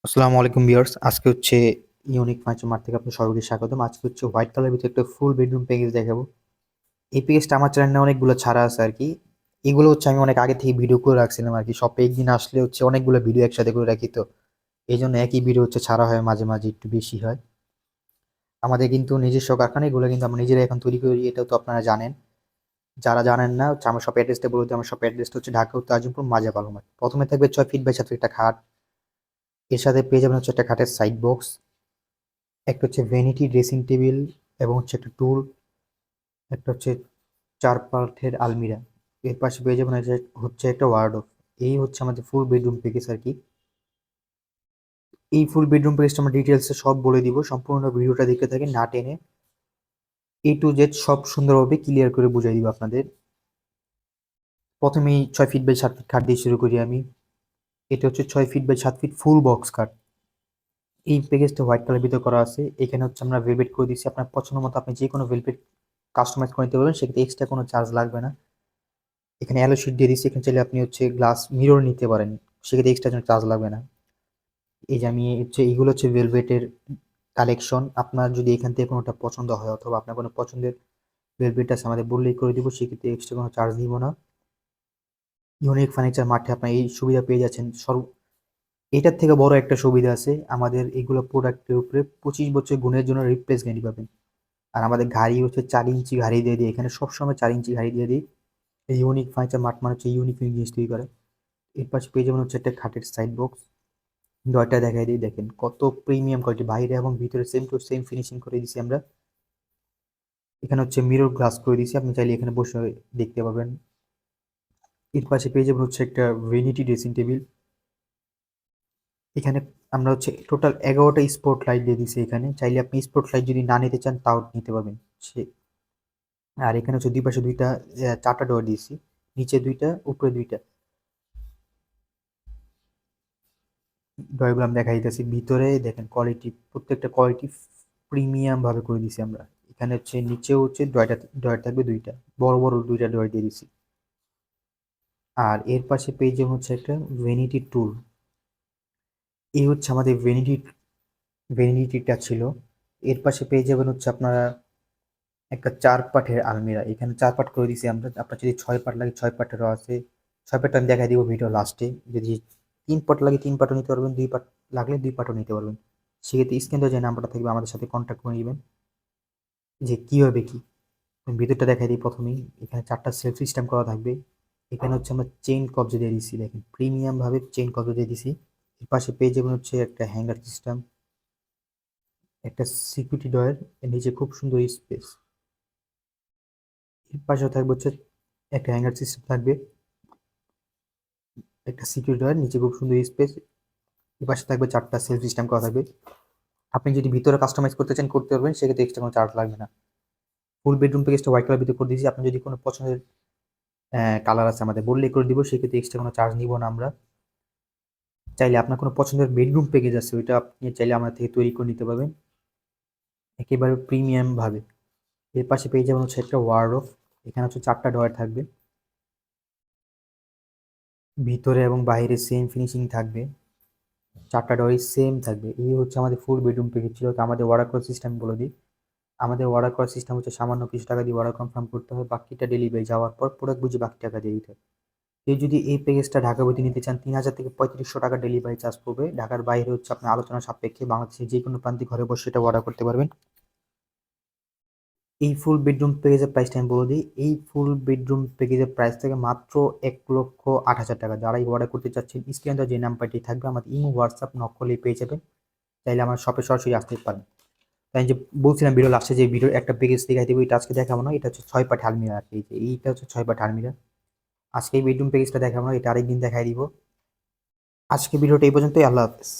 আসসালামু আলাইকুম ভিউয়ার্স। আজকে হচ্ছে ইউনিক ফার্নিচার মার্ট থেকে আপনাদের সবাইকে স্বাগতম। আজকে হচ্ছে হোয়াইট কালারের ভিতরে একটা ফুল বেডরুম প্যাকেজ দেখাবো। এই প্যাকেজটা আমার চ্যানেলে অনেকগুলো ছাড়া আছে আরকি। এগুলো হচ্ছে আমি অনেক আগে থেকে ভিডিও করে রাখছিলাম আরকি। সপ্তাহে একদিন আসলে হচ্ছে অনেকগুলো ভিডিও একসাথে করে রাখি তো। এইজন্য একই ভিডিও হচ্ছে ছাড়া হয় মাঝে, মাঝে একটু বেশি হয়। আমাদের কিন্তু নিজস্ব কারখানা, এগুলো কিন্তু আমরা নিজেরাই এখন তৈরি করি, এটাও তো আপনারা জানেন। যারা জানেন না হচ্ছে আমার শপ অ্যাড্রেসটা বলে দিই। আমার শপ অ্যাড্রেসটা হচ্ছে ঢাকা উত্তর আজিমপুর মাঝা পালং মার্ট। প্রথমে থাকবে ৬ ফিট বাই ৭ ফিট একটা খাট। এর সাথে পেয়ে যাবেন হচ্ছে একটা খাটের সাইড বক্স, একটা হচ্ছে ভ্যানিটি ড্রেসিং টেবিল এবং হচ্ছে একটা টুল, একটা হচ্ছে ৪ পার্টের আলমিরা। এর পাশে পেয়ে যাবেন হচ্ছে একটা ওয়ার্ডরোব। এই হচ্ছে আমাদের ফুল বেডরুম প্যাকেজ আরকি। এই ফুল বেডরুম প্যাকেজটা আমরা ডিটেইলসে সব বলে দিব। সম্পূর্ণ ভিডিওটা দেখতে থাকেন না টেনে। A to Z সব সুন্দরভাবে ক্লিয়ার করে বুঝাই দিব আপনাদের। প্রথমেই ৬ ফিট বাই ৭ ফিট খাট দিয়ে শুরু করি আমি। এটা হচ্ছে ৬ feet by ৭ feet full box খাট। এই প্যাকেজটা হোয়াইট কালারের ভিতরে করা আছে। এখানে হচ্ছে আমরা ভেলভেট করে দিচ্ছি। আপনার পছন্দ মতো আপনি যেকোনো ভেলভেট কাস্টমাইজ করে নিতে পারবেন। সেক্ষেত্রে এক্সট্রা কোনো চার্জ লাগবে না। এখানে অ্যালো শিট দিয়ে দিচ্ছি। এখানে চাইলে আপনি হচ্ছে গ্লাস মিরর নিতে পারেন। সেক্ষেত্রে এক্সট্রা কোনো চার্জ লাগবে না। এই যে আমি হচ্ছে এইগুলো হচ্ছে ভেলভেটের কালেকশন। আপনার যদি এখান থেকে কোনোটা পছন্দ হয় অথবা আপনার কোনো পছন্দের ভেলভেট আছে আমাদের বললেই করে দিব। সেক্ষেত্রে এক্সট্রা কোনো চার্জ নিব না। ইউনিক ফার্নিচার মার্টে আপনার এই সুবিধা পেয়ে যাচ্ছেন। এটার থেকে বড় একটা সুবিধা আছে, আমাদের এগুলো প্রোডাক্টের উপরে ২৫ বছর গুণের জন্য রিপ্লেস গ্যারান্টি পাবেন। আর আমাদের ঘাড়ি হচ্ছে ৪ ইঞ্চি ঘাড়ি দিয়ে দিই। এখানে সবসময় ৪ ইঞ্চি ঘাড়ি দিয়ে দিই। এই ইউনিক ফার্নিচার মার্ট মানে হচ্ছে ইউনিক জিনিস তৈরি করে। এর পাশে পেয়ে যাবেন হচ্ছে একটা খাটের সাইড বক্স। ডয়টা দেখাই দিই, দেখেন কত প্রিমিয়াম কোয়ালিটি, বাইরে এবং ভিতরে সেম টু সেম ফিনিশিং করে দিছি আমরা। এখানে হচ্ছে মিরর গ্লাস করে দিছি, আপনি চাইলে এখানে বসে দেখতে পাবেন। এর পাশে পেয়ে যাবেন হচ্ছে একটা ভ্যানিটি ড্রেসিং টেবিল। এখানে আমরা হচ্ছে টোটাল ১১টা স্পট লাইট দিয়ে দিছি। এখানে চাইলে আপনি স্পট লাইট যদি না নিতে চান তাও নিতে পারবেন। সে আর এখানে হচ্ছে দুই পাশে দুইটা ৪টা ডোর দিয়েছি, নিচে দুইটা উপরে দুইটা। ড্রয়গুলো আমি দেখা দিতেছি। ভিতরে দেখেন কোয়ালিটি, প্রত্যেকটা কোয়ালিটি প্রিমিয়াম ভাবে করে দিছি আমরা। এখানে হচ্ছে নিচেও হচ্ছে ড্রয়ার থাকবে দুইটা, বড় বড় দুইটা ড্রয়ার দিয়ে দিছি। আর এর পাশে পেয়ে যাবেন হচ্ছে একটা ভ্যানিটি টুল। এই হচ্ছে আমাদের ভ্যানিটিটা ছিল। এর পাশে পেয়ে যাবেন হচ্ছে আপনারা একটা ৪ পাটের আলমিরা। এখানে ৪ পাট করে দিছি আমরা। আপনার যদি ৬ পাট লাগে ৬ পাটেরও আছে। ৬ পাটটা আমি দেখাই দিব ভিডিও লাস্টে। যদি ৩ পাট লাগে ৩ পাটও নিতে পারবেন, ২ পাট লাগলে ২ পাটও নিতে পারবেন। সেক্ষেত্রে স্ক্রিনে যে নাম্বারটা থাকবে আমাদের সাথে কন্ট্যাক্ট করে নিবেন যে কিভাবে কি। আমি ভিতরটা দেখাই দিই প্রথমেই। এখানে ৪টা সেলফ সিস্টেম করা থাকবে। এখানে হচ্ছে আমরা চেইন কবজা দিয়ে দিছি, দেখেন প্রিমিয়াম ভাবে চেইন কবজা দিয়ে দিছি। এর পাশে পেয়ে যাবেন হচ্ছে একটা হ্যাঙ্গার সিস্টেম, একটা সিকিউরিটি ডয়ার, এর নিচে খুব সুন্দর স্পেস। এর পাশেও থাকবে হচ্ছে একটা হ্যাঙ্গার সিস্টেম থাকবে, একটা সিকিউরিটি ডয়ার, নিচে খুব সুন্দর স্পেস। এর পাশে থাকবে ৪টা সেলফ সিস্টেম করা থাকবে। আপনি যদি ভিতরে কাস্টমাইজ করতে চান করতে পারবেন, সেক্ষেত্রে এক্সট্রা কোনো চার্জ লাগবে না। ফুল বেডরুম প্যাকেজটা হোয়াইট কালার ভিতরে করে দিয়েছি। আপনি যদি কোনো পছন্দের কালার আছে আমাদের বললেই করে দিব, সেক্ষেত্রে এক্সট্রা কোনো চার্জ নিব না আমরা। চাইলে আপনার কোনো পছন্দের বেডরুম প্যাকেজ আছে ওইটা আপনি চাইলে আমাদের থেকে তৈরি করে নিতে পারবেন একেবারে প্রিমিয়াম ভাবে। এর পাশে পেয়ে যাবেন হচ্ছে একটা ওয়ার্ডরোব। এখানে হচ্ছে ৪টা ডয়ার থাকবে, ভিতরে এবং বাইরে সেম ফিনিশিং থাকবে। ৪টা ডয়ারই সেম থাকবে। এই হচ্ছে আমাদের ফুল বেডরুম প্যাকেজ ছিল। তো আমাদের অর্ডার করার সিস্টেম বলে দিই। আমাদের অর্ডার করার সিস্টেম হচ্ছে সামান্য কিছু টাকা দিয়ে অর্ডার কনফার্ম করতে হবে, বাকিটা ডেলিভারি যাওয়ার পর প্রোডাক্ট বুঝে বাকি টাকা দিয়ে দিতে হবে। কেউ যদি এই প্যাকেজটা ঢাকা হইতে নিতে চান ৩,০০০ থেকে ৩৫০০ টাকা ডেলিভারি চার্জ পড়বে। ঢাকার বাইরে হচ্ছে আপনার আলোচনা সাপেক্ষে বাংলাদেশের যে কোনো প্রান্তে ঘরে বসে এটা অর্ডার করতে পারবেন। এই ফুল বেডরুম প্যাকেজের প্রাইসটা আমি বলে দিই। এই ফুল বেডরুম প্যাকেজের প্রাইস থেকে মাত্র ১,৮০,০০০ টাকা। যারা এই অর্ডার করতে চাচ্ছেন স্ক্রিনে যে নাম্বারটি থাকবে আমাদের ইমো হোয়াটসঅ্যাপ নক করলেই পেয়ে যাবেন। চাইলে আমার শপে সরাসরি আসতে পারেন। তাই যে বলছিলাম ভিডিও লাস্টে যে ভিডিওর একটা প্যাকেজ দেখাই দেবো, এটা আজকে দেখাবো না। এটা হচ্ছে ৬ পাট আলমিরা আর কি। এই যে এইটা হচ্ছে ৬ পাট আলমিরা। আজকে এই বেডরুম প্যাকেজটা দেখাবো না, এটা আরেকদিন দেখাই দিব। আজকে ভিডিওটা এই পর্যন্তই। আল্লাহ হাফেজ।